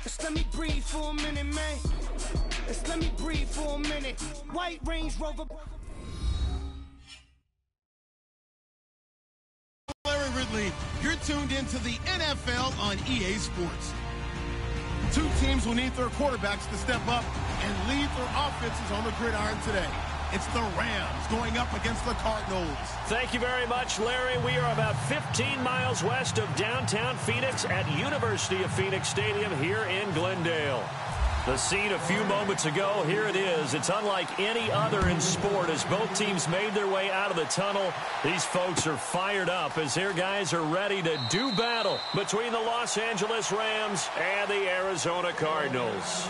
Just let me breathe for a minute, man. Just let me breathe for a minute. White Range Rover. Larry Ridley, you're tuned into the NFL on EA Sports. Two teams will need their quarterbacks to step up and lead their offenses on the gridiron today. It's the Rams going up against the Cardinals. Thank you very much, Larry. We are about 15 miles west of downtown Phoenix at University of Phoenix Stadium here in Glendale. The scene a few moments ago, here it is. It's unlike any other in sport as both teams made their way out of the tunnel. These folks are fired up as their guys are ready to do battle between the Los Angeles Rams and the Arizona Cardinals.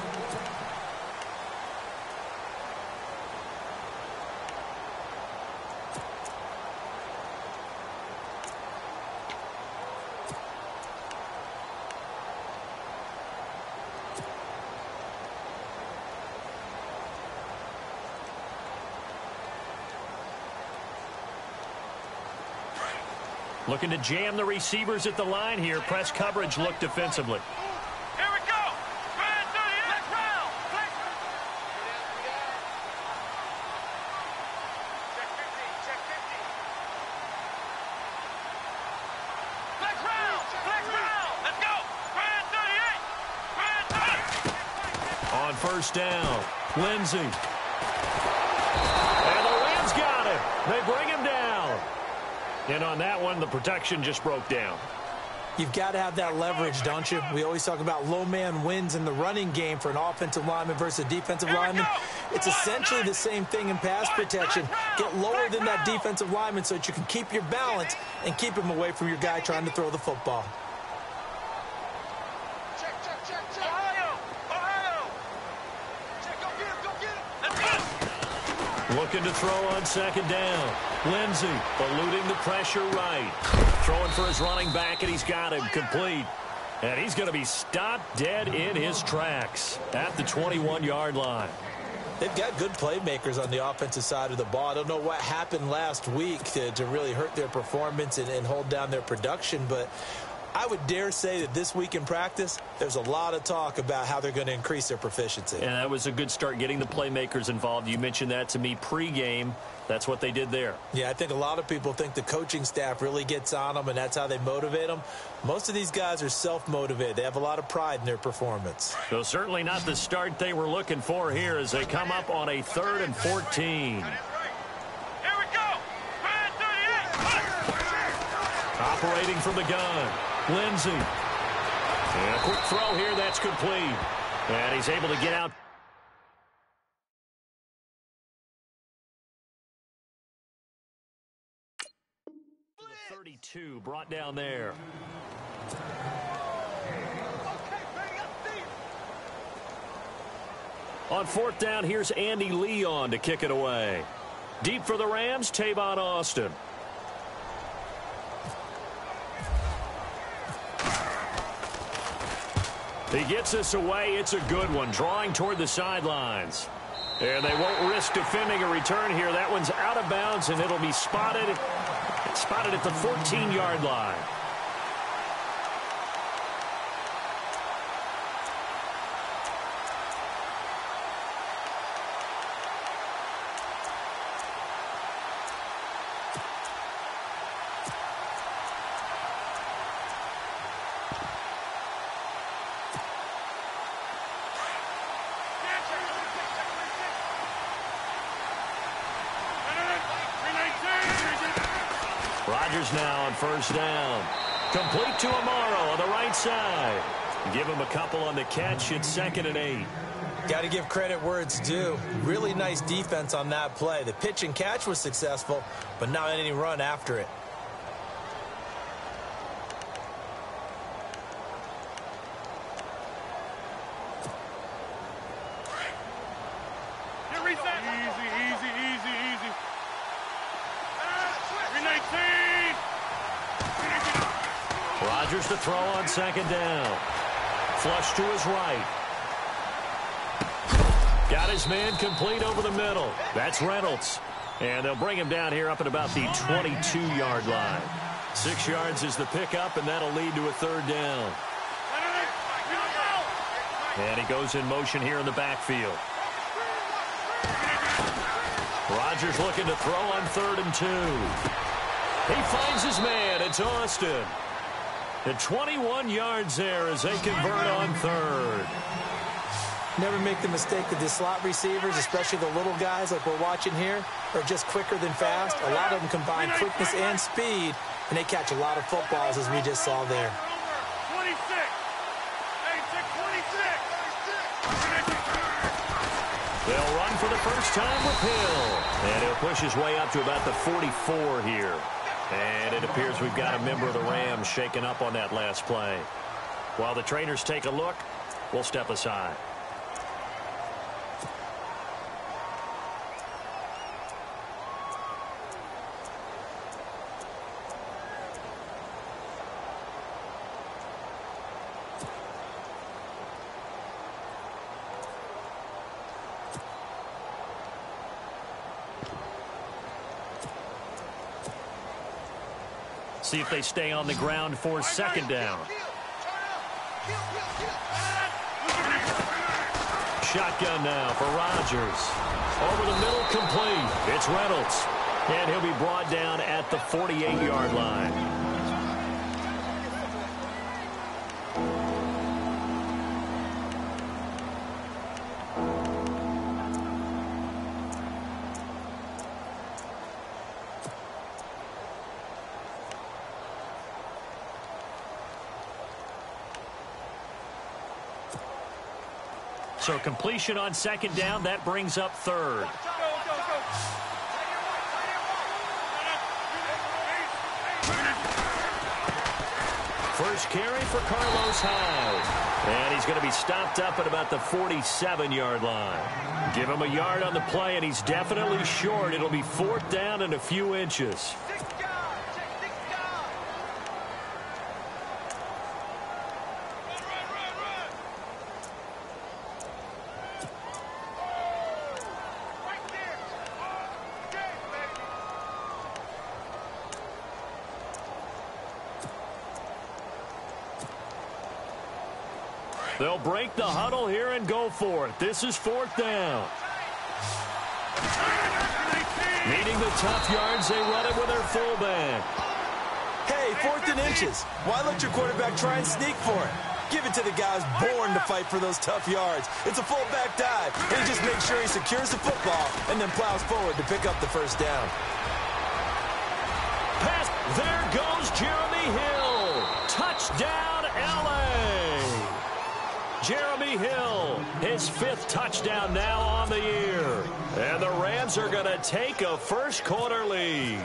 Looking to jam the receivers at the line here. Press coverage look defensively. Here we go. Man 38. Round. Check 50. Check 50. Flex round. Flex round. Let's go. Man 38. Man 30. On first down, Lindsey. And the Rams got him. They bring him down. And on that one, the protection just broke down. You've got to have that leverage, don't you? We always talk about low man wins in the running game for an offensive lineman versus a defensive lineman. It's essentially the same thing in pass protection. Get lower than that defensive lineman so that you can keep your balance and keep him away from your guy trying to throw the football. Check. Ohio. Check. Go get him. Let's go. Looking to throw on second down. Lindsey eluding the pressure right. Throwing for his running back, and he's got him complete. And he's going to be stopped dead in his tracks at the 21-yard line. They've got good playmakers on the offensive side of the ball. I don't know what happened last week to really hurt their performance and hold down their production, but I would dare say that this week in practice, there's a lot of talk about how they're going to increase their proficiency. And that was a good start, getting the playmakers involved. You mentioned that to me pregame. That's what they did there. Yeah, I think a lot of people think the coaching staff really gets on them, and that's how they motivate them. Most of these guys are self-motivated. They have a lot of pride in their performance. So certainly not the start they were looking for here as they come up on a 3rd and 14. Here we go. Man 38. Operating from the gun. Lindsey. And a quick throw here. That's complete. And he's able to get out. The 32 brought down there. On 4th down, here's Andy Leon to kick it away. Deep for the Rams, Tavon Austin. He gets this away. It's a good one, drawing toward the sidelines. And they won't risk defending a return here. That one's out of bounds, and it'll be spotted at the 14-yard line. Rodgers now on first down. Complete to Amaro on the right side. Give him a couple on the catch. It's 2nd and 8. Got to give credit where it's due. Really nice defense on that play. The pitch and catch was successful, but not any run after it. Easy. 319. Rodgers to throw on 2nd down. Flush to his right. Got his man complete over the middle. That's Reynolds. And they'll bring him down here up at about the 22-yard line. 6 yards is the pickup, and that'll lead to a 3rd down. And he goes in motion here in the backfield. Rodgers looking to throw on 3rd and 2. He finds his man. It's Austin. And 21 yards there as they convert on 3rd. Never make the mistake that the slot receivers, especially the little guys like we're watching here, are just quicker than fast. A lot of them combine quickness and speed, and they catch a lot of footballs, as we just saw there. 26. They'll run for the first time with Hill. And he'll push his way up to about the 44 here. And it appears we've got a member of the Rams shaken up on that last play. While the trainers take a look, we'll step aside. See if they stay on the ground for 2nd down. Shotgun now for Rodgers. Over the middle, complete. It's Reynolds. And he'll be brought down at the 48-yard line. So completion on 2nd down, that brings up 3rd. First carry for Carlos Hyde. And he's going to be stopped up at about the 47-yard line. Give him a yard on the play, and he's definitely short. It'll be 4th down and a few inches. They'll break the huddle here and go for it. This is 4th down. Needing the tough yards, they run it with their fullback. Hey, 4th and inches. Why let your quarterback try and sneak for it? Give it to the guys born to fight for those tough yards. It's a fullback dive. And he just makes sure he secures the football and then plows forward to pick up the 1st down. Pass. There goes Jeremy Hill. Touchdown, L.A. Jeremy Hill, his 5th touchdown now on the year. And the Rams are going to take a first-quarter lead.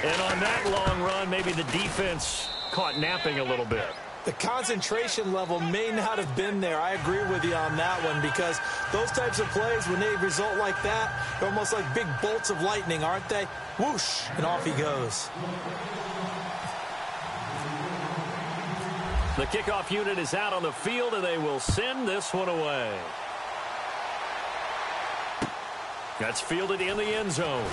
And on that long run, maybe the defense caught napping a little bit. The concentration level may not have been there. I agree with you on that one, because those types of plays, when they result like that, they're almost like big bolts of lightning, aren't they? Whoosh, and off he goes. The kickoff unit is out on the field, and they will send this one away. That's fielded in the end zone.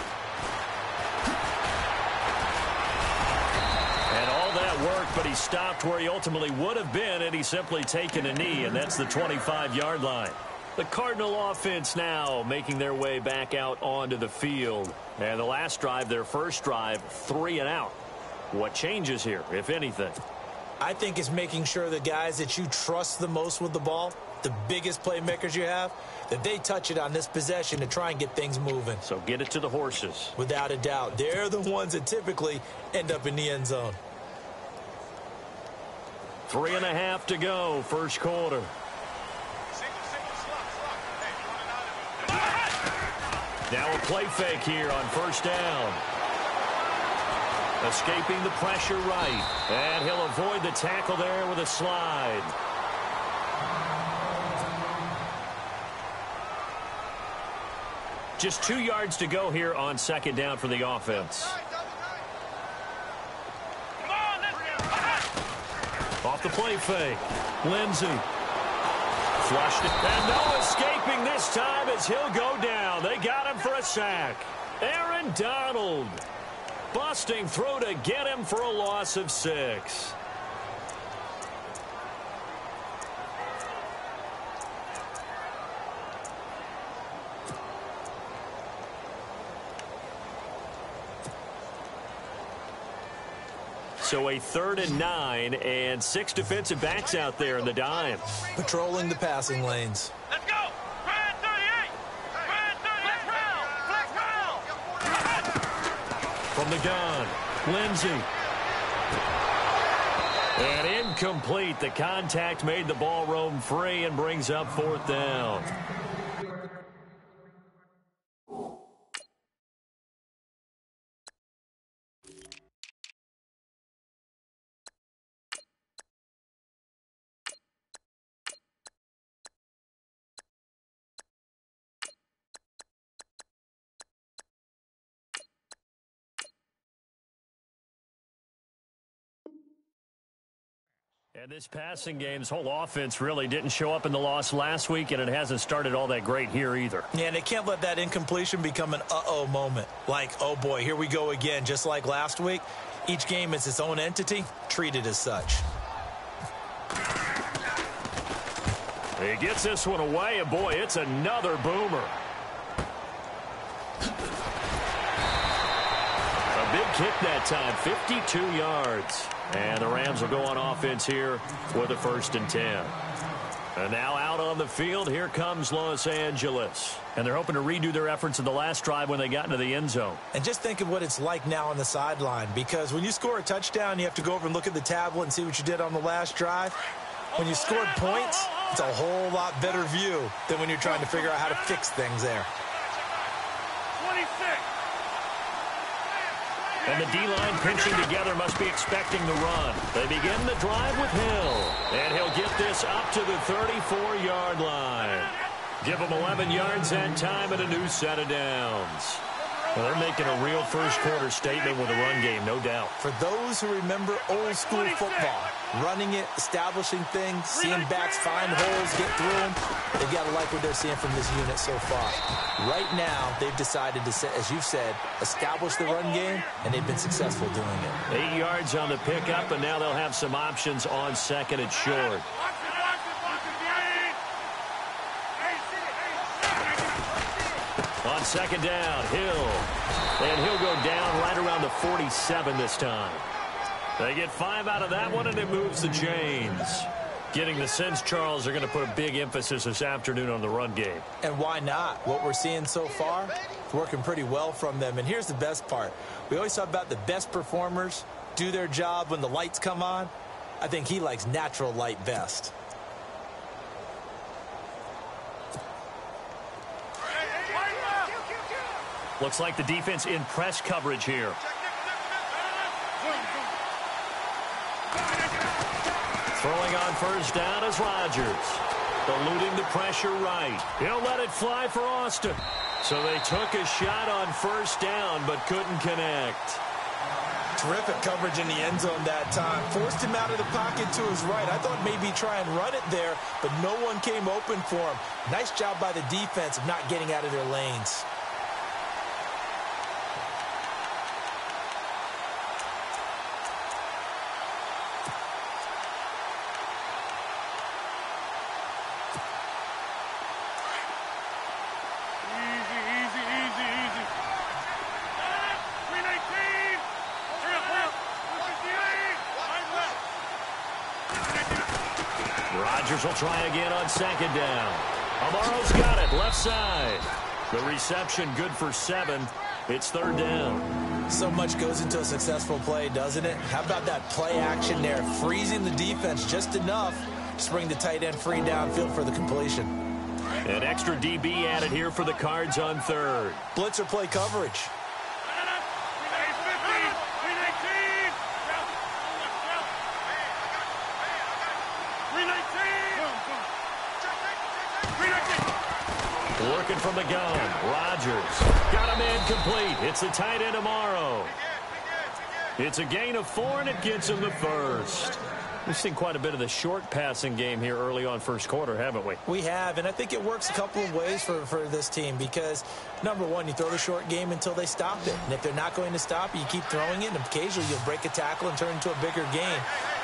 And all that work, but he stopped where he ultimately would have been, and he's simply taken a knee, and that's the 25-yard line. The Cardinal offense now making their way back out onto the field. And the last drive, their first drive, 3 and out. What changes here, if anything? I think it's making sure the guys that you trust the most with the ball, the biggest playmakers you have, that they touch it on this possession to try and get things moving. So get it to the horses. Without a doubt. They're the ones that typically end up in the end zone. 3.5 to go, first quarter. Now a play fake here on 1st down. Escaping the pressure right. And he'll avoid the tackle there with a slide. Just 2 yards to go here on 2nd down for the offense. Off the play fake. Lindsey. Flushed it. And no escaping this time as he'll go down. They got him for a sack. Aaron Donald. Busting through to get him for a loss of 6. So a 3rd and 9 and 6 defensive backs out there in the dime. Patrolling the passing lanes. Let's go. Red 38. Red 38. Flex round. From the gun, Lindsey. And incomplete. The contact made the ball roam free and brings up 4th down. And this passing game's whole offense really didn't show up in the loss last week, and it hasn't started all that great here either. Yeah, and they can't let that incompletion become an uh-oh moment. Like, oh boy, here we go again, just like last week. Each game is its own entity, treated as such. He gets this one away, and boy, it's another boomer. A big kick that time, 52 yards. And the Rams will go on offense here with a 1st and 10. And now out on the field, here comes Los Angeles. And they're hoping to redo their efforts in the last drive when they got into the end zone. And just think of what it's like now on the sideline, because when you score a touchdown, you have to go over and look at the tablet and see what you did on the last drive. When you scored points, it's a whole lot better view than when you're trying to figure out how to fix things there. 26. And the D-line pinching together must be expecting the run. They begin the drive with Hill. And he'll get this up to the 34-yard line. Give him 11 yards that time and a new set of downs. Well, they're making a real first-quarter statement with a run game, no doubt. For those who remember old-school football, running it, establishing things, seeing backs find holes, get through them, they've got to like what they're seeing from this unit so far. Right now, they've decided to, as you've said, establish the run game, and they've been successful doing it. 8 yards on the pickup, and now they'll have some options on 2nd and short. On 2nd down, Hill. And he'll go down right around the 47 this time. They get 5 out of that one, and it moves the chains. Getting the sense, Charles, are going to put a big emphasis this afternoon on the run game. And why not? What we're seeing so far, it's working pretty well from them. And here's the best part. We always talk about the best performers do their job when the lights come on. I think he likes natural light best. Looks like the defense in press coverage here. Throwing on 1st down is Rodgers. Eluding the pressure right. He'll let it fly for Austin. So they took a shot on 1st down but couldn't connect. Terrific coverage in the end zone that time. Forced him out of the pocket to his right. I thought maybe try and run it there, but no one came open for him. Nice job by the defense of not getting out of their lanes. Rodgers will try again on 2nd down. Amaro's got it, left side. The reception good for 7. It's 3rd down. So much goes into a successful play, doesn't it? How about that play action there? Freezing the defense just enough to bring the tight end free downfield for the completion. An extra DB added here for the Cards on 3rd. Blitzer play coverage. Working from the gun. Rodgers got a man complete. It's the tight end Amaro. It's a gain of 4, and it gets him the 1st. We've seen quite a bit of the short passing game here early on 1st quarter, haven't we? We have, and I think it works a couple of ways for this team because, number one, you throw the short game until they stop it. And if they're not going to stop it, you keep throwing it, and occasionally you'll break a tackle and turn it into a bigger gain.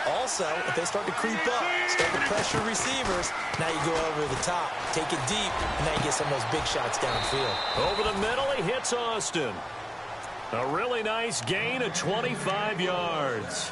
Also, if they start to creep up, start to pressure receivers, now you go over the top, take it deep, and now you get some of those big shots downfield. Over the middle, he hits Austin. A really nice gain of 25 yards.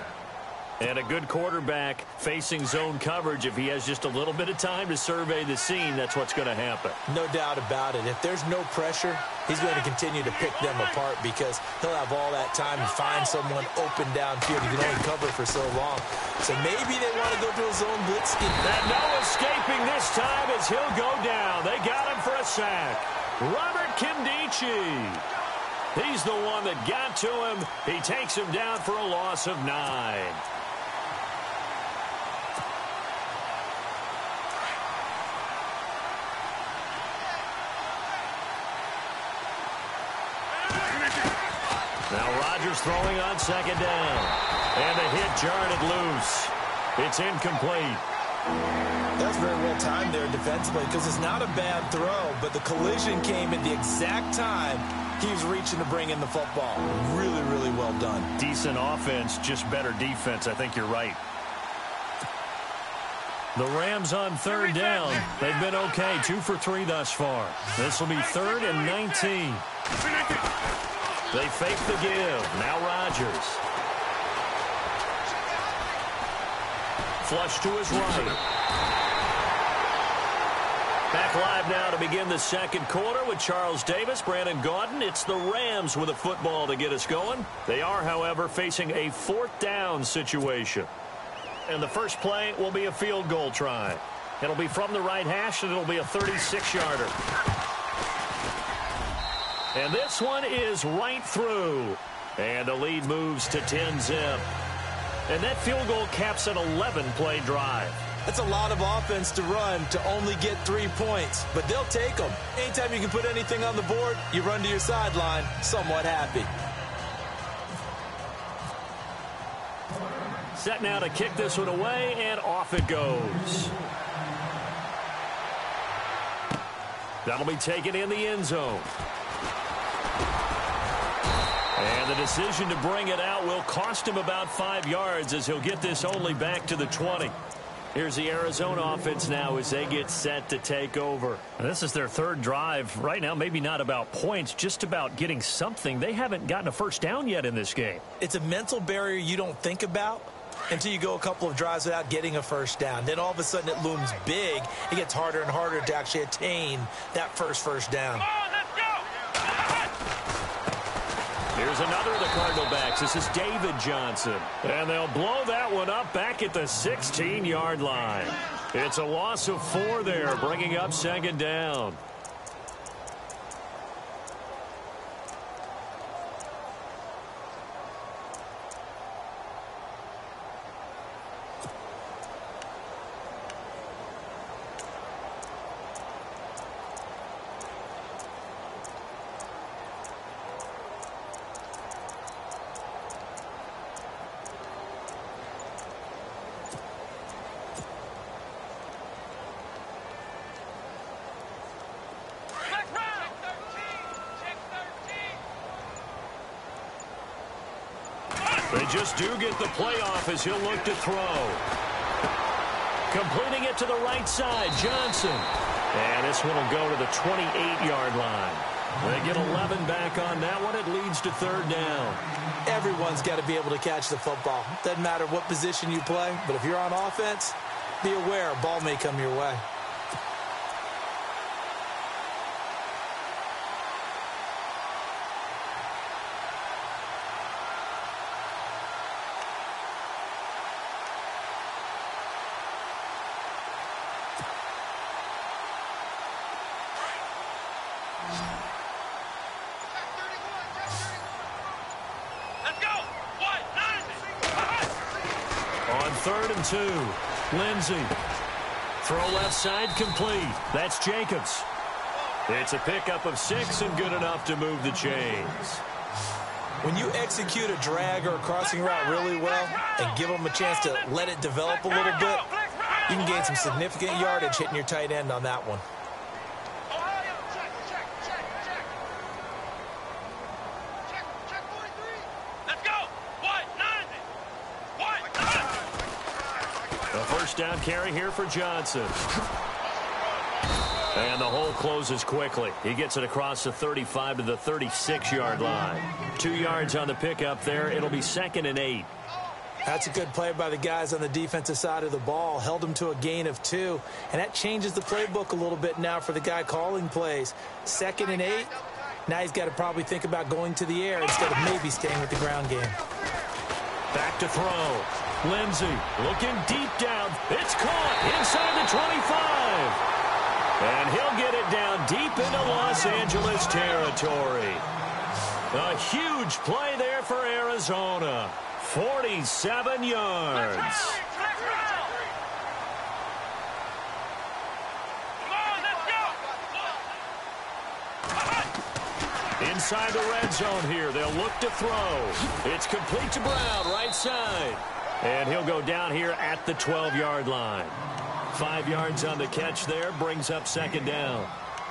And a good quarterback facing zone coverage, if he has just a little bit of time to survey the scene, that's what's going to happen. No doubt about it. If there's no pressure, he's going to continue to pick them apart because he'll have all that time to find someone open downfield. He can only cover for so long. So maybe they want to go to a zone blitz scheme. And no escaping this time as he'll go down. They got him for a sack. Robert Kimdichie. He's the one that got to him. He takes him down for a loss of 9. Now Rodgers throwing on second down. And the hit jarred it loose. It's incomplete. That's very well timed there defensively because it's not a bad throw, but the collision came at the exact time he was reaching to bring in the football. Really, really well done. Decent offense, just better defense. I think you're right. The Rams on third down. They've been okay. 2 for 3 thus far. This will be 3rd and 19. They fake the give. Now Rodgers. Flush to his right. Back live now to begin the second quarter with Charles Davis, Brandon Gaudin. It's the Rams with a football to get us going. They are, however, facing a 4th down situation. And the first play will be a field goal try. It'll be from the right hash, and it'll be a 36-yarder. And this one is right through. And the lead moves to 10-zip. And that field goal caps an 11-play drive. That's a lot of offense to run to only get 3 points, but they'll take them. Anytime you can put anything on the board, you run to your sideline somewhat happy. Set now to kick this one away, and off it goes. That'll be taken in the end zone. And the decision to bring it out will cost him about 5 yards as he'll get this only back to the 20. Here's the Arizona offense now as they get set to take over. And this is their 3rd drive. Right now, maybe not about points, just about getting something. They haven't gotten a first down yet in this game. It's a mental barrier you don't think about until you go a couple of drives without getting a first down. Then all of a sudden it looms big. It gets harder and harder to actually attain that first down. Here's another of the Cardinal backs. This is David Johnson. And they'll blow that one up back at the 16-yard line. It's a loss of 4 there, bringing up second down. They just do get the playoff as he'll look to throw. Completing it to the right side, Johnson. And this one will go to the 28-yard line. They get 11 back on that one. It leads to 3rd down. Everyone's got to be able to catch the football. Doesn't matter what position you play, but if you're on offense, be aware a ball may come your way. On 3rd and 2, Lindsey. Throw left side complete. That's Jacobs. It's a pickup of 6 and good enough to move the chains. When you execute a drag or a crossing route really well and give them a chance to let it develop a little bit, you can gain some significant yardage hitting your tight end on that one. Down carry here for Johnson. And the hole closes quickly. He gets it across the 35 to the 36-yard line. 2 yards on the pickup there. It'll be 2nd and 8. That's a good play by the guys on the defensive side of the ball. Held them to a gain of 2. And that changes the playbook a little bit now for the guy calling plays. 2nd and 8. Now he's got to probably think about going to the air instead of maybe staying with the ground game. Back to throw. Lindsey looking deep down. It's caught inside the 25. And he'll get it down deep into Los Angeles territory. A huge play there for Arizona. 47 yards. Inside the red zone here. They'll look to throw. It's complete to Brown, right side. And he'll go down here at the 12-yard line. 5 yards on the catch there. Brings up 2nd down.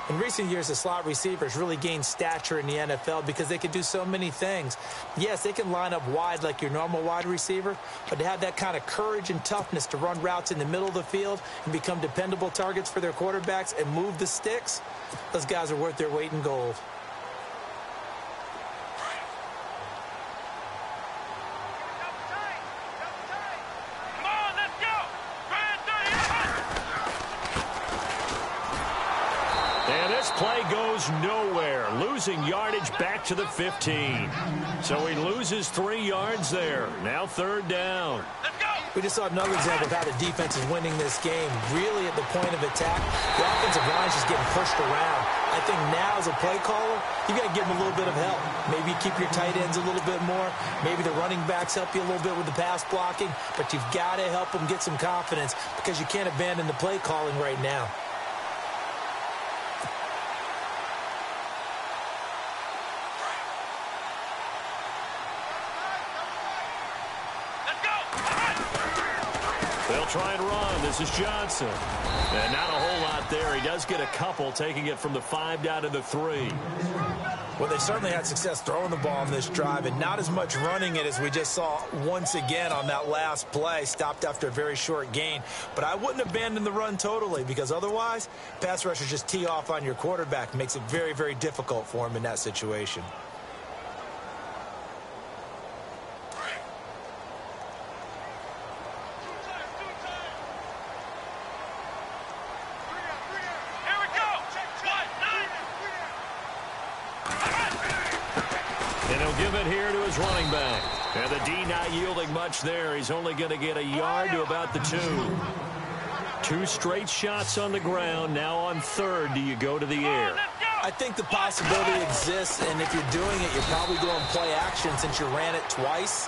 In recent years, the slot receivers really gained stature in the NFL because they can do so many things. Yes, they can line up wide like your normal wide receiver, but to have that kind of courage and toughness to run routes in the middle of the field and become dependable targets for their quarterbacks and move the sticks, those guys are worth their weight in gold. Play goes nowhere, losing yardage back to the 15. So he loses 3 yards there. Now 3rd down. We just saw another example of how the defense is winning this game. Really at the point of attack, the offensive line's just getting pushed around. I think now as a play caller, you got to give them a little bit of help. Maybe keep your tight ends a little bit more. Maybe the running backs help you a little bit with the pass blocking. But you've got to help them get some confidence because you can't abandon the play calling right now. They'll try and run. This is Johnson. And not a whole lot there. He does get a couple, taking it from the 5 down to the 3. Well, they certainly had success throwing the ball on this drive and not as much running it as we just saw once again on that last play. Stopped after a very short gain. But I wouldn't abandon the run totally because otherwise, pass rushers just tee off on your quarterback. Makes it very, very difficult for him in that situation. Running back. And the D not yielding much there. He's only going to get a yard to about the 2. 2 straight shots on the ground. Now on 3rd, do you go to the air? I think the possibility exists, and if you're doing it, you're probably going play action since you ran it twice.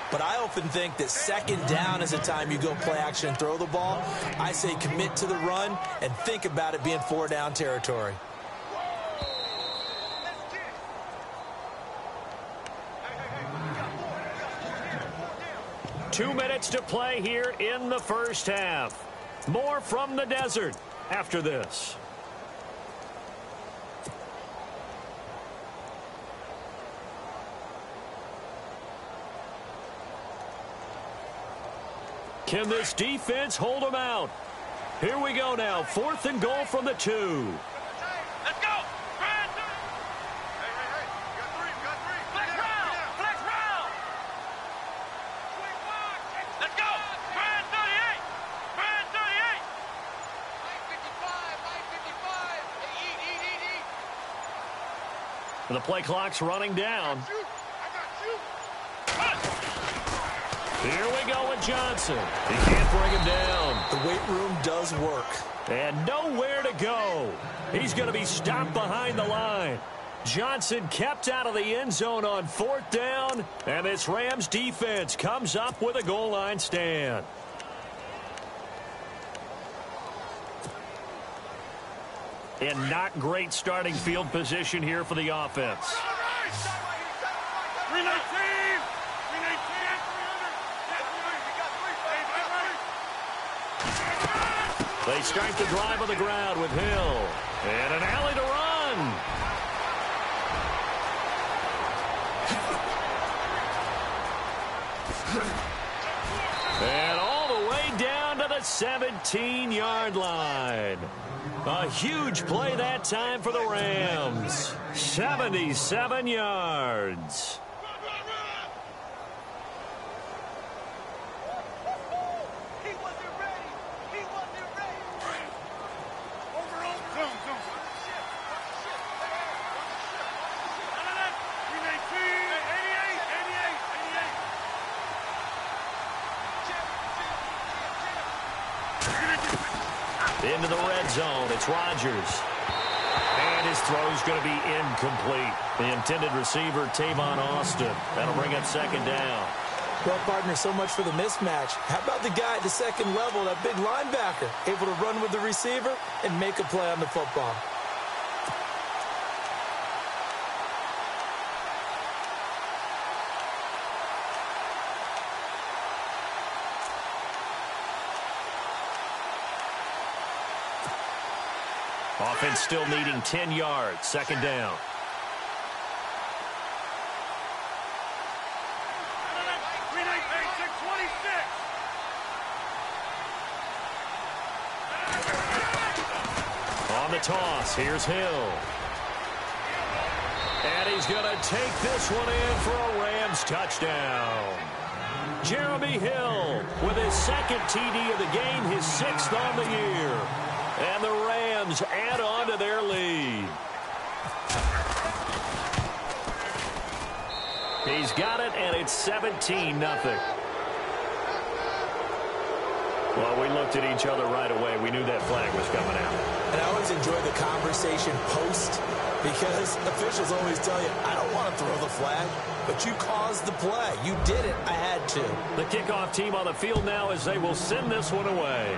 But I often think that 2nd down is the time you go play action and throw the ball. I say commit to the run and think about it being 4 down territory. 2 minutes to play here in the first half. More from the desert after this. Can this defense hold them out? Here we go now. 4th and goal from the 2. Let's go. The play clock's running down. Here we go with Johnson. He can't bring him down. The weight room does work. And nowhere to go. He's going to be stopped behind the line. Johnson kept out of the end zone on 4th down. And this Rams defense comes up with a goal line stand. And not great starting field position here for the offense. They start the drive on the ground with Hill. And an alley to run. And all the way down to the 17-yard line. A huge play that time for the Rams. 77 yards. Into the red zone. It's Rodgers. And his throw's going to be incomplete. The intended receiver, Tavon Austin. That'll bring up second down. Well, partner, so much for the mismatch. How about the guy at the second level, that big linebacker, able to run with the receiver and make a play on the football? Offense still needing 10 yards. Second down. On the toss, here's Hill. And he's going to take this one in for a Rams touchdown. Jeremy Hill with his second TD of the game, his 6th on the year. And the Rams add on to their lead. He's got it, and it's 17-0. Well, we looked at each other right away. We knew that flag was coming out. And I always enjoy the conversation post, because officials always tell you, I don't want to throw the flag, but you caused the play. You did it. I had to. The kickoff team on the field now as they will send this one away.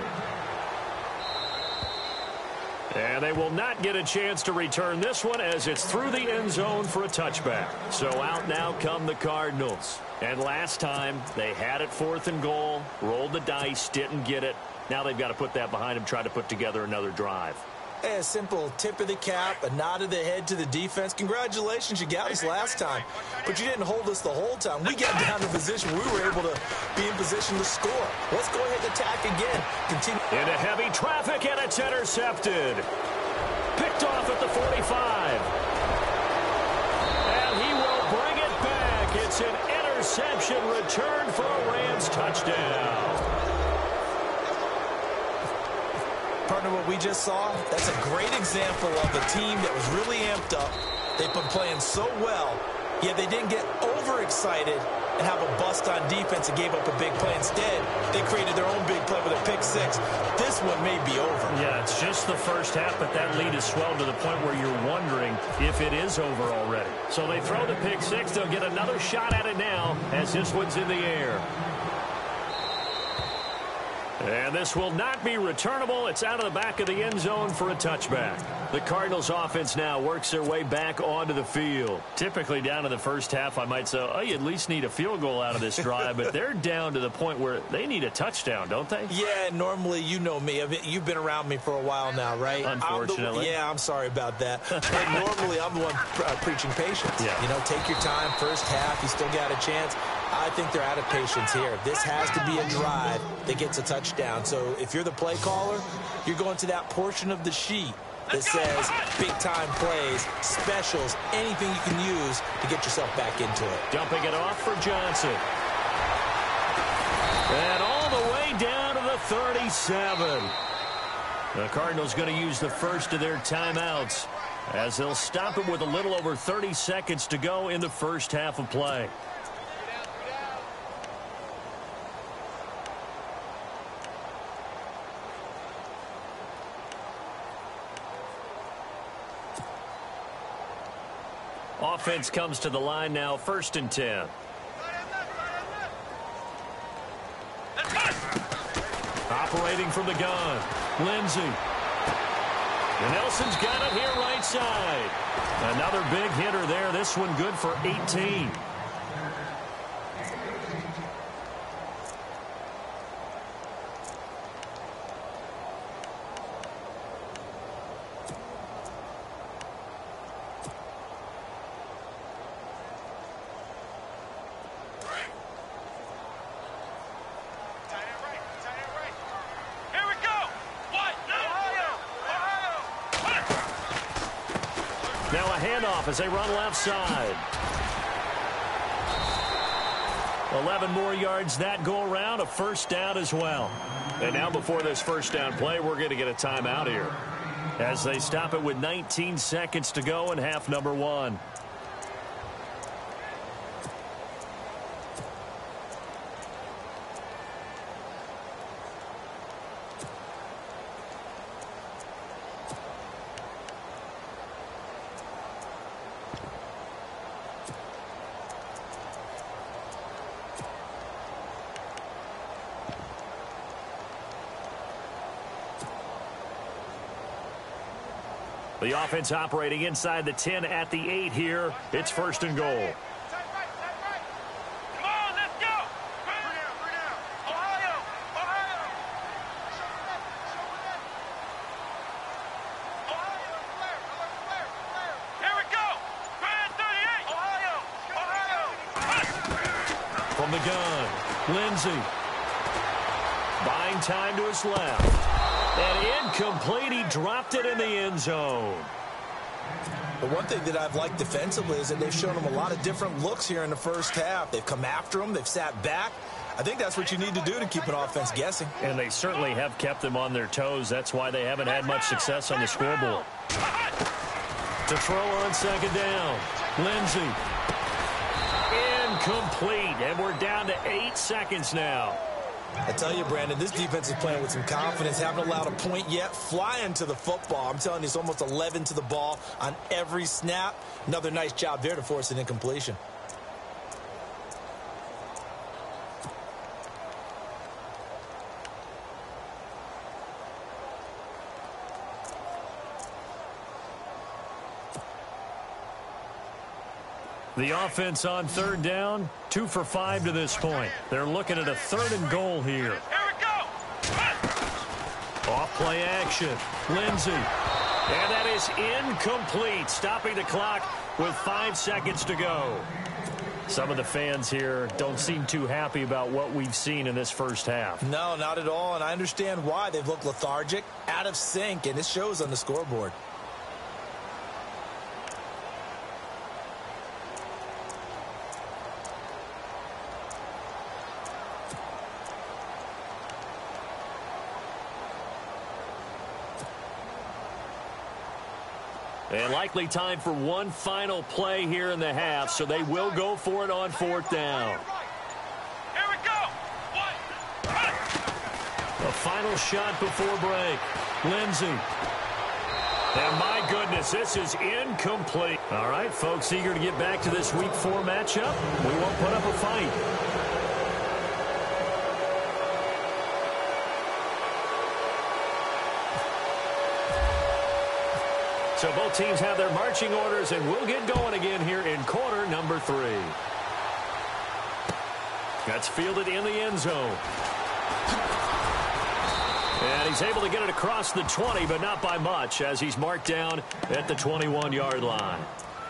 And they will not get a chance to return this one as it's through the end zone for a touchback. So out now come the Cardinals. And last time they had it 4th and goal, rolled the dice, didn't get it. Now they've got to put that behind them, try to put together another drive. A simple tip of the cap, a nod of the head to the defense. Congratulations, you got us last time, but you didn't hold us the whole time. We got down to position. We were able to be in position to score. Let's go ahead and attack again. Continue. Into heavy traffic, and it's intercepted. Picked off at the 45. And he will bring it back. It's an interception return for a Rams touchdown. Partner, what we just saw, that's a great example of a team that was really amped up. They've been playing so well, yet they didn't get overexcited and have a bust on defense and gave up a big play. Instead, they created their own big play with a pick six. This one may be over. Yeah, it's just the first half, but that lead has swelled to the point where you're wondering if it is over already. So they throw the pick six. They'll get another shot at it now as this one's in the air. And this will not be returnable. It's out of the back of the end zone for a touchback. The Cardinals offense now works their way back onto the field. Typically down to the first half, I might say, oh, you at least need a field goal out of this drive. But they're down to the point where they need a touchdown, don't they? Yeah, normally, you know me. You've been around me for a while now, right? Unfortunately. I'm sorry about that. But normally, I'm the one preaching patience. Yeah. You know, take your time. First half, you still got a chance. I think they're out of patience here. This has to be a drive that gets a touchdown. So if you're the play caller, you're going to that portion of the sheet that says big-time plays, specials, anything you can use to get yourself back into it. Dumping it off for Johnson. And all the way down to the 37. The Cardinals going to use the first of their timeouts as they'll stop it with a little over 30 seconds to go in the first half of play. Offense comes to the line now, 1st and 10. Operating from the gun, Lindsey. And Nelson's got it here right side. Another big hitter there. This one good for 18. Now a handoff as they run left side. 11 more yards that go around, a first down as well. And now before this first down play, we're going to get a timeout here as they stop it with 19 seconds to go in half number 1. The offense operating inside the 10 at the 8 here. It's 1st and goal. Come on, let's go. Ohio. Here we go. Grand 38. Ohio. From the gun, Lindsey. Buying time to his left. And incomplete. He dropped it in the end zone. The one thing that I've liked defensively is that they've shown him a lot of different looks here in the first half. They've come after him. They've sat back. I think that's what you need to do to keep an offense guessing. And they certainly have kept them on their toes. That's why they haven't had much success on the scoreboard. To throw on 2nd down. Lindsey. Incomplete. And we're down to 8 seconds now. I tell you, Brandon, this defense is playing with some confidence. Haven't allowed a point yet. Flying to the football. I'm telling you, it's almost 11 to the ball on every snap. Another nice job there to force an incompletion. The offense on 3rd down, 2 for 5 to this point. They're looking at a 3rd and goal here. Here we go. Off play action. Lindsey. And that is incomplete. Stopping the clock with 5 seconds to go. Some of the fans here don't seem too happy about what we've seen in this first half. No, not at all. And I understand why. They've looked lethargic, out of sync, and it shows on the scoreboard. And likely time for one final play here in the half, so they will go for it on 4th down. Here we go. A final shot before break. Lindsey. And my goodness, this is incomplete. All right, folks, eager to get back to this Week 4 matchup. We won't put up a fight. So both teams have their marching orders, and we'll get going again here in quarter number 3. That's fielded in the end zone. And he's able to get it across the 20, but not by much, as he's marked down at the 21-yard line.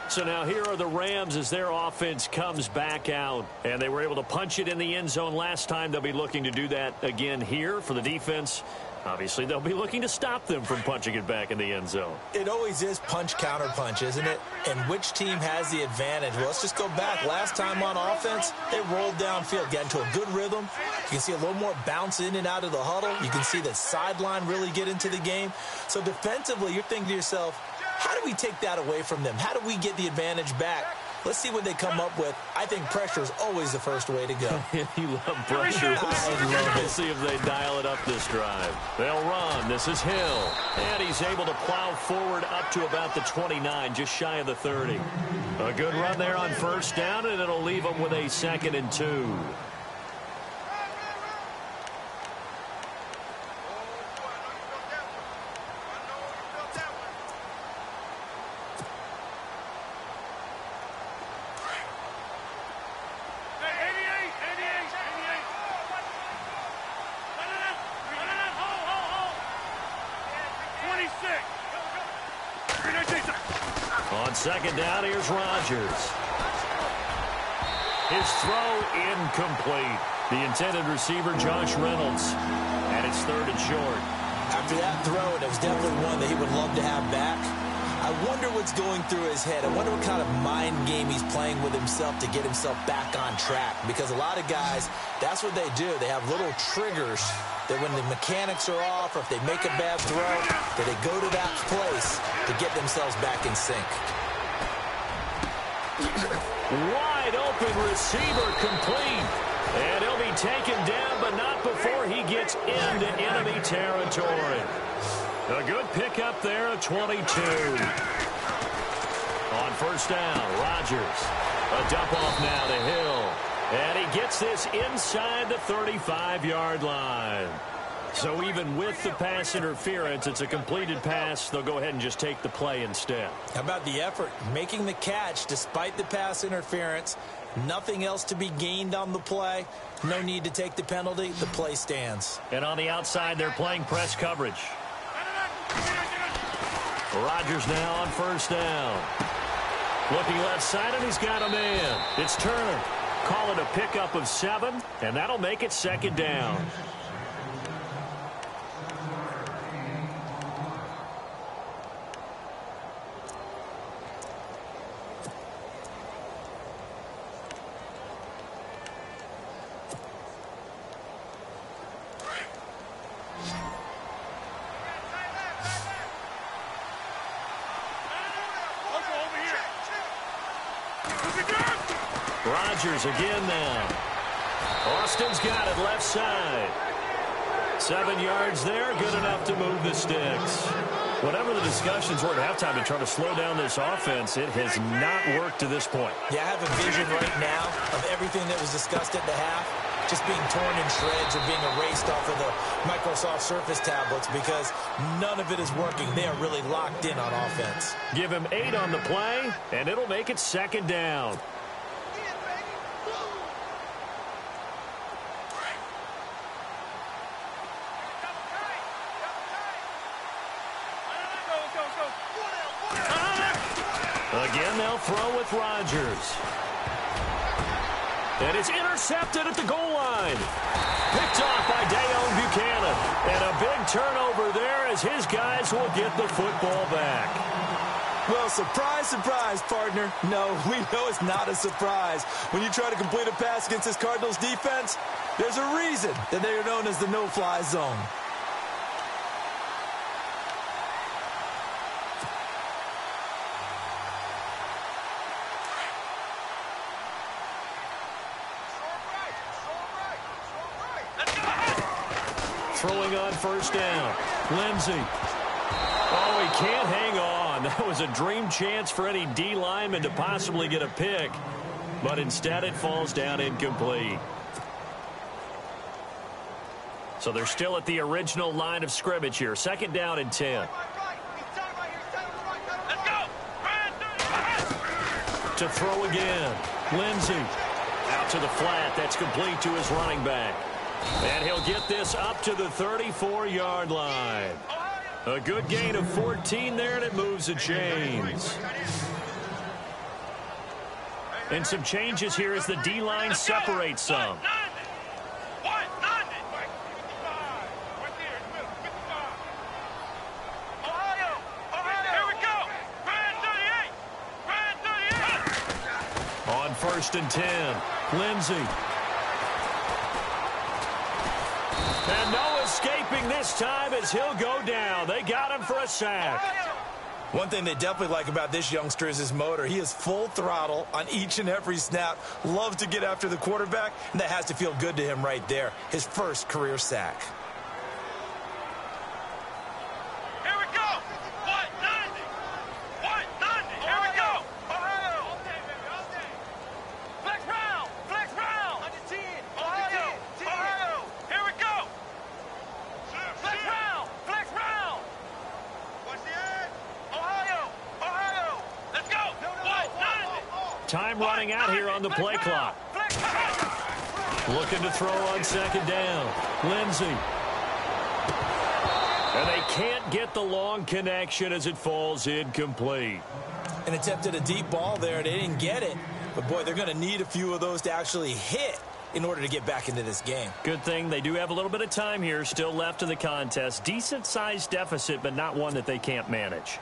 So now here are the Rams as their offense comes back out. And they were able to punch it in the end zone last time. They'll be looking to do that again here for the defense. Obviously, they'll be looking to stop them from punching it back in the end zone. It always is punch-counter-punch, isn't it? And which team has the advantage? Well, let's just go back. Last time on offense, they rolled downfield, got into a good rhythm. You can see a little more bounce in and out of the huddle. You can see the sideline really get into the game. So defensively, you're thinking to yourself, how do we take that away from them? How do we get the advantage back? Let's see what they come up with. I think pressure is always the first way to go. You love pressure. We'll see if they dial it up this drive. They'll run. This is Hill. And he's able to plow forward up to about the 29, just shy of the 30. A good run there on 1st down, and it'll leave them with a 2nd and 2. On 2nd down, here's Rodgers. His throw incomplete. The intended receiver, Josh Reynolds. And it's 3rd and short. After that throw, it was definitely one that he would love to have back. I wonder what's going through his head. I wonder what kind of mind game he's playing with himself to get himself back on track. Because a lot of guys, that's what they do. They have little triggers that when the mechanics are off or if they make a bad throw, that they go to that place to get themselves back in sync. Wide open receiver complete. And he'll be taken down, but not before he gets into enemy territory. A good pickup there at 22. On 1st down, Rodgers. A dump off now to Hill. And he gets this inside the 35-yard line. So even with the pass interference, it's a completed pass. They'll go ahead and just take the play instead. How about the effort? Making the catch despite the pass interference. Nothing else to be gained on the play. No need to take the penalty. The play stands. And on the outside, they're playing press coverage. Rodgers now on first down. Looking left side, and he's got a man. It's Turner. Call it a pickup of 7, and that'll make it second down. Rodgers again now. Austin's got it left side. 7 yards there, good enough to move the sticks. Whatever the discussions were at halftime to try to slow down this offense, it has not worked to this point. Yeah, I have a vision right now of everything that was discussed at the half just being torn in shreds or being erased off of the Microsoft Surface tablets because none of it is working. They are really locked in on offense. Give him 8 on the play, and it'll make it second down. Again, they'll throw with Rodgers. And it's intercepted at the goal line. Picked off by Dayon Buchanan. And a big turnover there as his guys will get the football back. Well, surprise, surprise, partner. No, we know it's not a surprise. When you try to complete a pass against this Cardinals defense, there's a reason that they are known as the no-fly zone. Throwing on first down. Lindsey. Oh, he can't hang on. That was a dream chance for any D lineman to possibly get a pick. But instead it falls down incomplete. So they're still at the original line of scrimmage here. Second down and 10. To throw again. Lindsey. Out to the flat. That's complete to his running back. And he'll get this up to the 34-yard line. A good gain of 14 there, and it moves the chains. And some changes here as the D-line separates some. On first and 10, Lindsey. And no escaping this time as he'll go down. They got him for a sack. One thing they definitely like about this youngster is his motor. He is full throttle on each and every snap. Loves to get after the quarterback, and that has to feel good to him right there. His first career sack. Here we go. 190. 190. Here we go. Ohio. All day, baby. All day. Flex round. Flex round. 110. Ohio. Ohio. Here we go. Flex round. Flex round. What's the end? Ohio. Ohio. Let's go. 190. Time running out here on the play clock. Looking to throw on second down. Lindsey. And they can't get the long connection as it falls incomplete. An attempt at a deep ball there. They didn't get it. But, boy, they're going to need a few of those to actually hit in order to get back into this game. Good thing they do have a little bit of time here still left in the contest. Decent-sized deficit, but not one that they can't manage.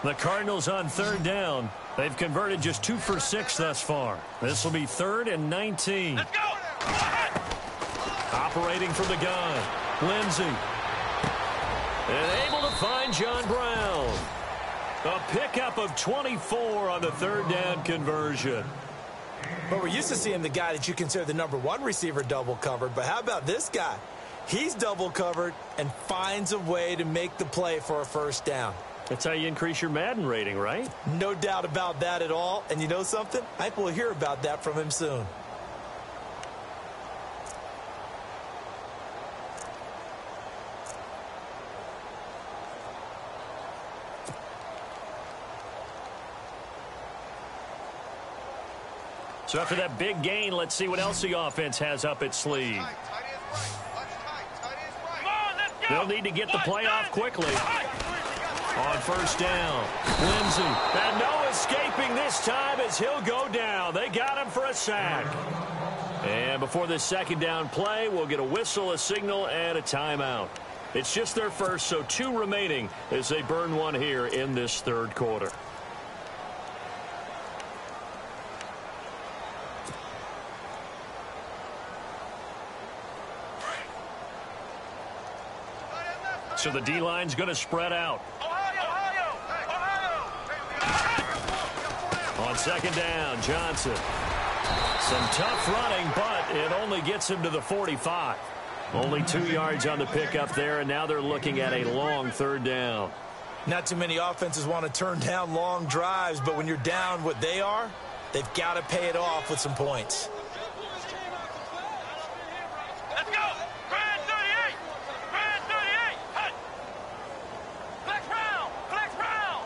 The Cardinals on third down. They've converted just 2 for 6 thus far. This will be 3rd and 19. Let's go. Operating from the gun. Lindsey. And able to find John Brown. A pickup of 24 on the 3rd down conversion. But we're used to seeing the guy that you consider the #1 receiver double covered. But how about this guy? He's double covered and finds a way to make the play for a first down. That's how you increase your Madden rating, right? No doubt about that at all. And you know something? I think we'll hear about that from him soon. So after that big gain, let's see what else the offense has up its sleeve. They'll need to get the play off quickly. On first down, Lindsey. And no escaping this time as he'll go down. They got him for a sack. And before this second down play, we'll get a whistle, a signal, and a timeout. It's just their first, so 2 remaining as they burn one here in this third quarter. So the D-line's going to spread out. On second down, Johnson. Some tough running, but it only gets him to the 45. Only 2 yards on the pickup there, and now they're looking at a long third down. Not too many offenses want to turn down long drives, but when you're down what they are, they've got to pay it off with some points. Let's go! Brand 38! Brand 38! Hut! Flex round! Flex round!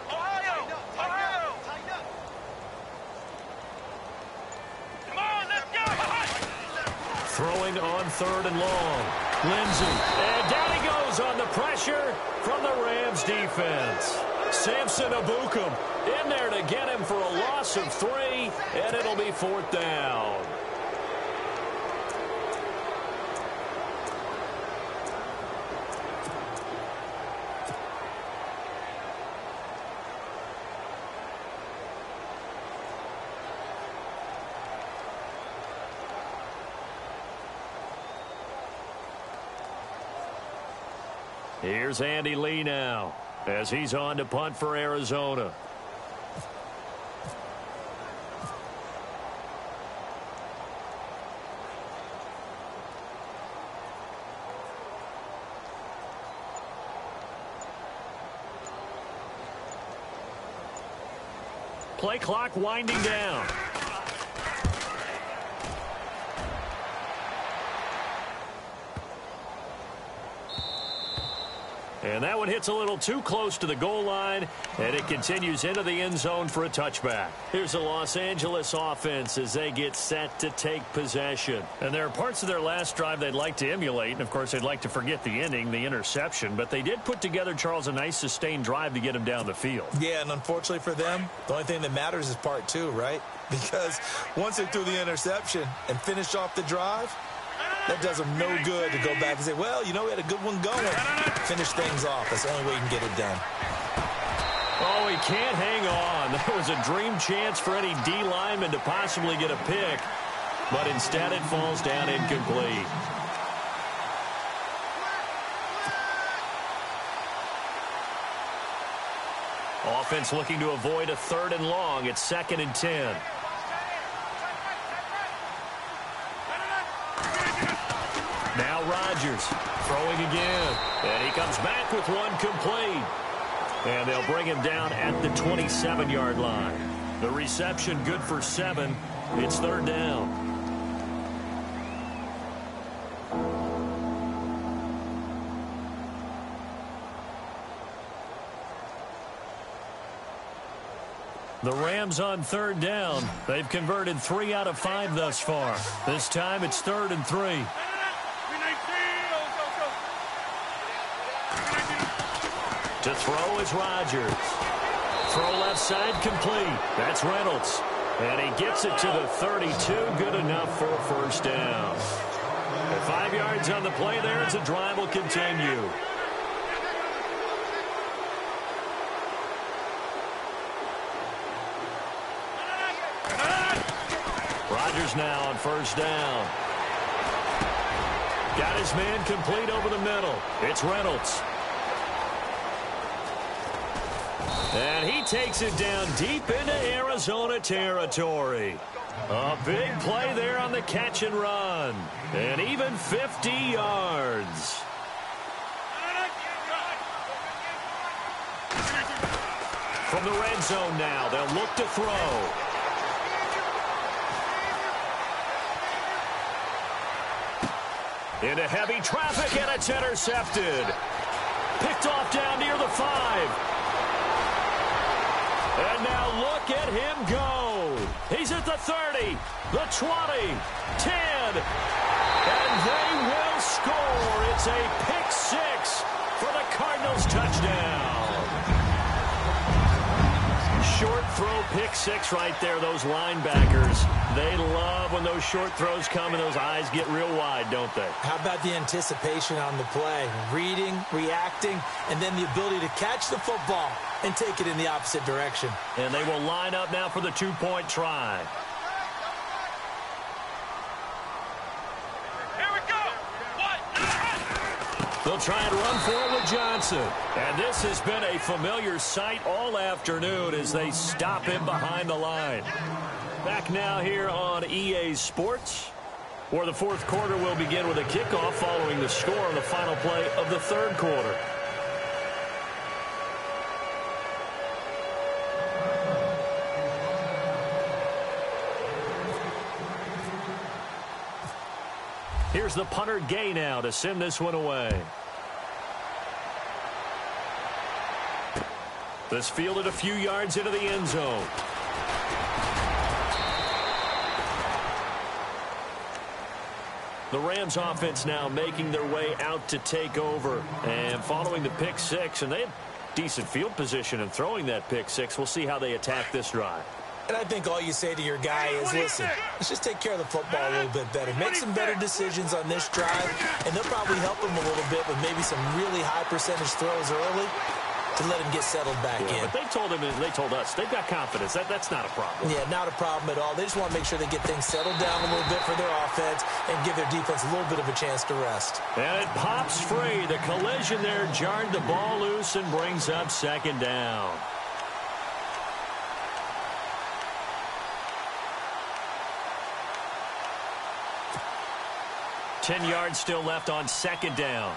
Ohio! Ohio! Come on, let's go! Hut! Throwing on third and long. Lindsey. And down he goes on the pressure from the Rams defense. Samson Abukum in there to get him for a loss of 3, and it'll be fourth down. Here's Andy Lee now as he's on to punt for Arizona. Play clock winding down. And that one hits a little too close to the goal line, and it continues into the end zone for a touchback. Here's the Los Angeles offense as they get set to take possession. And there are parts of their last drive they'd like to emulate, and of course they'd like to forget the ending, the interception, but they did put together, Charles, a nice sustained drive to get him down the field. Yeah, and unfortunately for them, the only thing that matters is part 2, right? Because once they threw the interception and finished off the drive, that does them no good to go back and say, well, you know, we had a good one going. Finish things off. That's the only way you can get it done. Oh, he can't hang on. There was a dream chance for any D lineman to possibly get a pick, but instead it falls down incomplete. Offense looking to avoid a third and long. It's 2nd and 10. Now Rodgers throwing again. And he comes back with one complete. And they'll bring him down at the 27-yard line. The reception good for 7. It's third down. The Rams on third down. They've converted 3 out of 5 thus far. This time it's 3rd and 3. To throw is Rodgers. Throw left side complete. That's Reynolds. And he gets it to the 32. Good enough for a first down. At 5 yards on the play there as the drive will continue. Rodgers now on first down. Got his man complete over the middle. It's Reynolds. And he takes it down deep into Arizona territory. A big play there on the catch and run. And even 50 yards. From the red zone now, they'll look to throw. Into heavy traffic, and it's intercepted. Picked off down near the 5. And now look at him go. He's at the 30, the 20, 10. And they will score. It's a pick 6 for the Cardinals touchdown. Short throw pick 6 right there. Those linebackers, they love when those short throws come and those eyes get real wide, don't they? How about the anticipation on the play? Reading, reacting, and then the ability to catch the football and take it in the opposite direction. And they will line up now for the 2-point try. Here we go. They'll try and run for it with Johnson. And this has been a familiar sight all afternoon as they stop him behind the line. Back now here on EA Sports, where the fourth quarter will begin with a kickoff following the score on the final play of the third quarter. Here's the punter Gay now to send this one away. This fielded a few yards into the end zone. The Rams offense now making their way out to take over. And following the pick 6, and they have decent field position in throwing that pick 6. We'll see how they attack this drive. And I think all you say to your guy is, listen, let's just take care of the football a little bit better. Make some better decisions on this drive, and they'll probably help him a little bit with maybe some really high percentage throws early to let him get settled back in. But they told him, and they told us, they've got confidence. That's not a problem. Yeah, not a problem at all. They just want to make sure they get things settled down a little bit for their offense and give their defense a little bit of a chance to rest. And it pops free. The collision there jarred the ball loose and brings up second down. Ten yards still left on second down.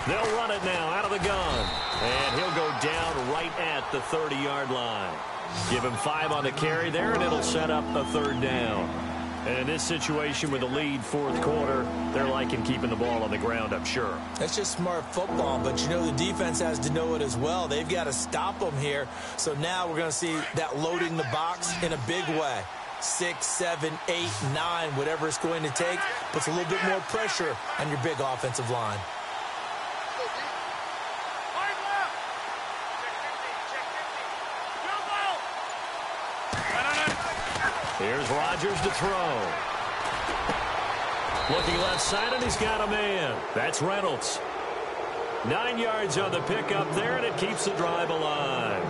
They'll run it now out of the gun. And he'll go down right at the 30-yard line. Give him 5 on the carry there, and it'll set up a third down. And in this situation with a lead fourth quarter, they're liking keeping the ball on the ground, I'm sure. That's just smart football, but you know the defense has to know it as well. They've got to stop them here. So now we're going to see that loading the box in a big way. 6, 7, 8, 9, whatever it's going to take, puts a little bit more pressure on your big offensive line. Here's Rodgers to throw. Looking left side, and he's got a man. That's Reynolds. 9 yards on the pickup there, and it keeps the drive alive.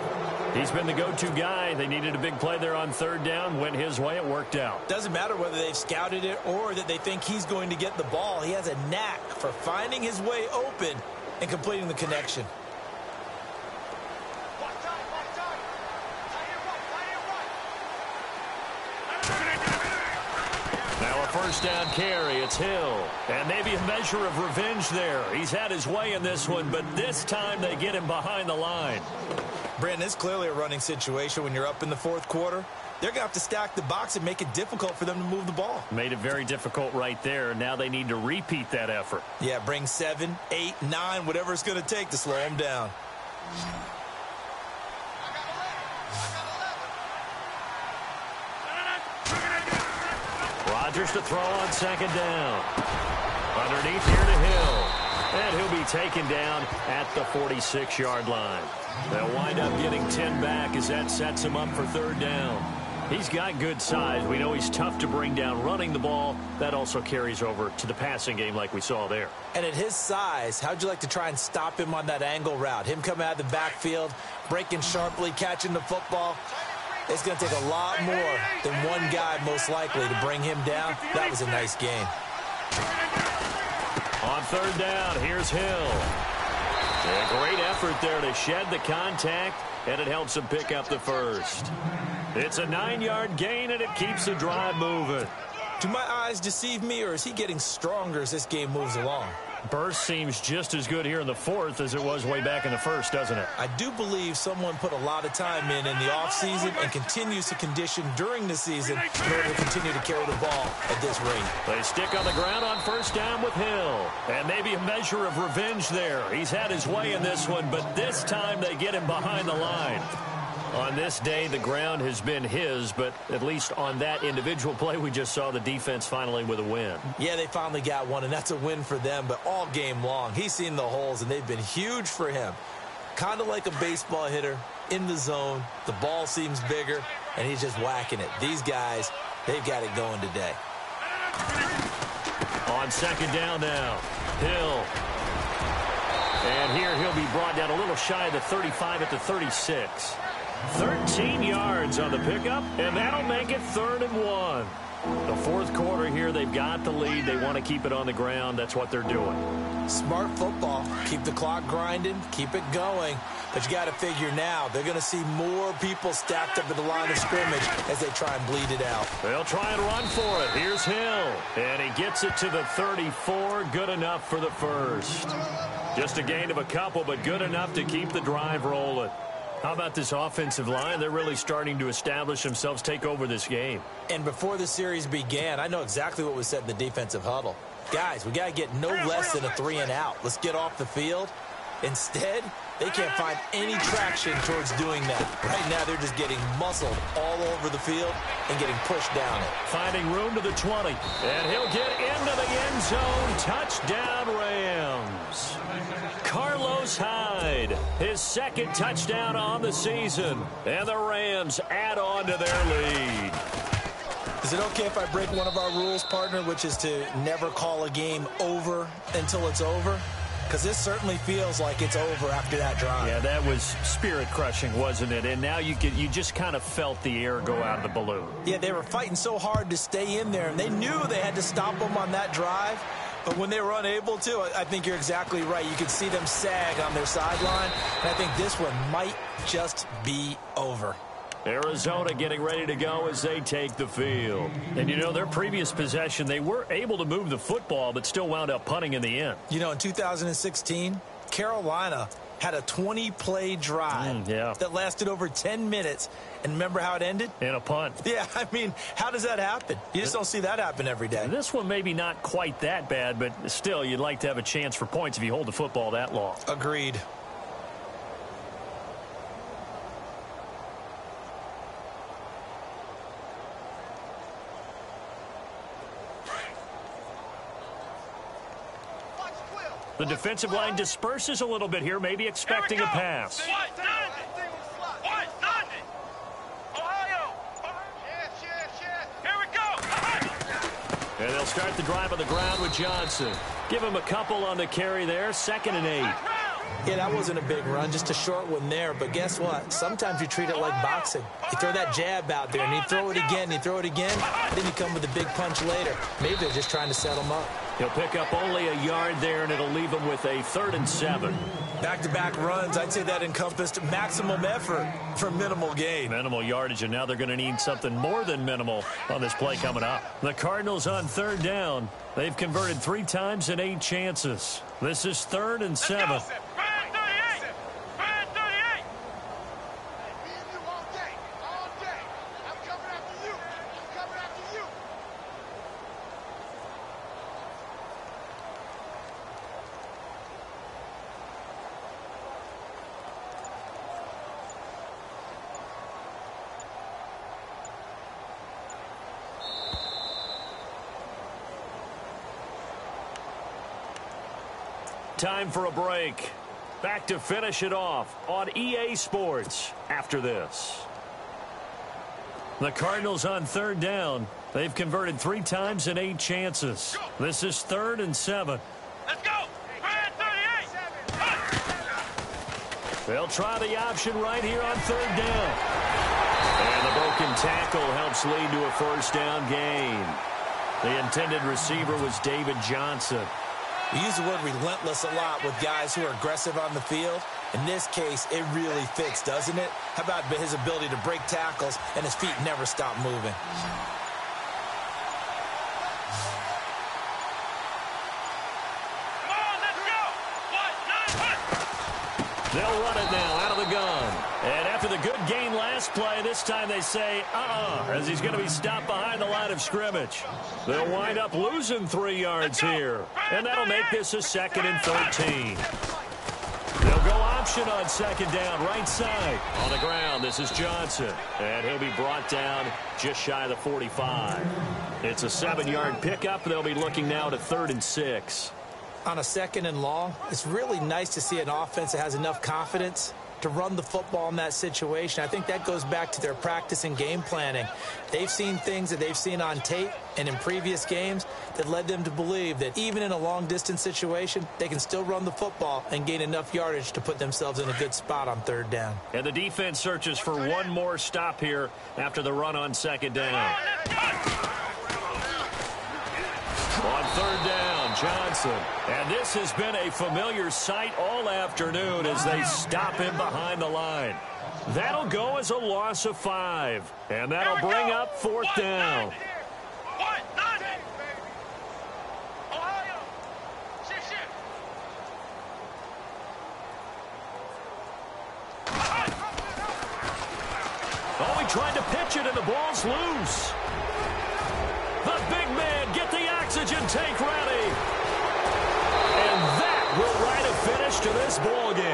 He's been the go-to guy. They needed a big play there on third down. Went his way. It worked out. Doesn't matter whether they've scouted it or that they think he's going to get the ball. He has a knack for finding his way open and completing the connection. First down carry, it's Hill. And maybe a measure of revenge there. He's had his way in this one, but this time they get him behind the line. Brandon, it's clearly a running situation when you're up in the fourth quarter. They're going to have to stack the box and make it difficult for them to move the ball. Made it very difficult right there. Now they need to repeat that effort. Yeah, bring 7, 8, 9, whatever it's going to take to slow them down. Rodgers to throw on second down. Underneath here to Hill. And he'll be taken down at the 46-yard line. They'll wind up getting 10 back as that sets him up for third down. He's got good size. We know he's tough to bring down running the ball. That also carries over to the passing game like we saw there. And at his size, how'd you like to try and stop him on that angle route? Him coming out of the backfield, breaking sharply, catching the football. It's going to take a lot more than one guy most likely to bring him down. That was a nice game. On third down, here's Hill. A great effort there to shed the contact, and it helps him pick up the first. It's a 9-yard gain, and it keeps the drive moving. Do my eyes deceive me, or is he getting stronger as this game moves along? Burst seems just as good here in the fourth as it was way back in the first, doesn't it? I do believe someone put a lot of time in the offseason and continues to condition during the season in order to continue to carry the ball at this rate. They stick on the ground on first down with Hill. And maybe a measure of revenge there. He's had his way in this one, but this time they get him behind the line. On this day, the ground has been his, but at least on that individual play, we just saw the defense finally with a win. Yeah, they finally got one, and that's a win for them, but all game long, he's seen the holes, and they've been huge for him. Kind of like a baseball hitter in the zone. The ball seems bigger, and he's just whacking it. These guys, they've got it going today. On second down now, Hill. And here he'll be brought down a little shy of the 35 at the 36. 13 yards on the pickup, and that'll make it 3rd and 1. The fourth quarter here, they've got the lead. They want to keep it on the ground. That's what they're doing. Smart football. Keep the clock grinding. Keep it going. But you got to figure now, they're going to see more people stacked up at the line of scrimmage as they try and bleed it out. They'll try and run for it. Here's Hill. And he gets it to the 34. Good enough for the first. Just a gain of a couple, but good enough to keep the drive rolling. How about this offensive line? They're really starting to establish themselves, take over this game. And before the series began, I know exactly what was said in the defensive huddle. Guys, we got to get no less than a 3-and-out. Let's get off the field. Instead, they can't find any traction towards doing that. Right now, they're just getting muscled all over the field and getting pushed down it. Finding room to the 20. And he'll get into the end zone. Touchdown, Rams. Carlos Hyde, his second touchdown on the season. And the Rams add on to their lead. Is it okay if I break one of our rules, partner, which is to never call a game over until it's over? Because this certainly feels like it's over after that drive. Yeah, that was spirit-crushing, wasn't it? And now you just kind of felt the air go out of the balloon. Yeah, they were fighting so hard to stay in there, and they knew they had to stop them on that drive. But when they were unable to, I think you're exactly right. You could see them sag on their sideline, and I think this one might just be over. Arizona getting ready to go as they take the field. And, you know, their previous possession, they were able to move the football but still wound up punting in the end. You know, in 2016, Carolina had a 20-play drive that lasted over 10 minutes. And remember how it ended? In a punt. Yeah, I mean, how does that happen? You just don't see that happen every day. This one maybe not quite that bad, but still, you'd like to have a chance for points if you hold the football that long. Agreed. The defensive line disperses a little bit here, maybe expecting a pass. And they'll start the drive on the ground with Johnson. Give him a couple on the carry there. 2nd and 8. Yeah, that wasn't a big run, just a short one there. But guess what? Sometimes you treat it like boxing. You throw that jab out there, and you throw it again, then you come with a big punch later. Maybe they're just trying to set him up. He'll pick up only a yard there, and it'll leave him with a 3rd and 7. Back-to-back runs, I'd say that encompassed maximum effort for minimal gain. Minimal yardage, and now they're going to need something more than minimal on this play coming up. The Cardinals on 3rd down. They've converted 3 times in 8 chances. This is 3rd and 7. Time for a break. Back to finish it off on EA Sports after this. The Cardinals on 3rd down. They've converted 3 times in 8 chances. This is 3rd and 7. Let's go. 38. They'll try the option right here on 3rd down. And the broken tackle helps lead to a 1st down gain. The intended receiver was David Johnson. We use the word relentless a lot with guys who are aggressive on the field. In this case, it really fits, doesn't it? How about his ability to break tackles and his feet never stop moving? Come on They'll run it now out of the gun. And after the good gain last play, this time they say, as he's going to be stopped behind the line of scrimmage. They'll wind up losing 3 yards here. And that'll make this a 2nd and 13. They'll go option on 2nd down, right side. On the ground, this is Johnson. And he'll be brought down just shy of the 45. It's a 7-yard pickup. They'll be looking now to 3rd and 6. On a 2nd and long, it's really nice to see an offense that has enough confidence to run the football in that situation. I think that goes back to their practice and game planning. They've seen things that they've seen on tape and in previous games that led them to believe that even in a long-distance situation, they can still run the football and gain enough yardage to put themselves in a good spot on 3rd down. And the defense searches for one more stop here after the run on 2nd down. On 3rd down, Johnson. And this has been a familiar sight all afternoon as they stop him behind the line. That'll go as a loss of 5. And that'll bring up 4th down. Oh, he tried to pitch it and the ball's loose. The big man, get the oxygen tank ready. And that will write a finish to this ball game.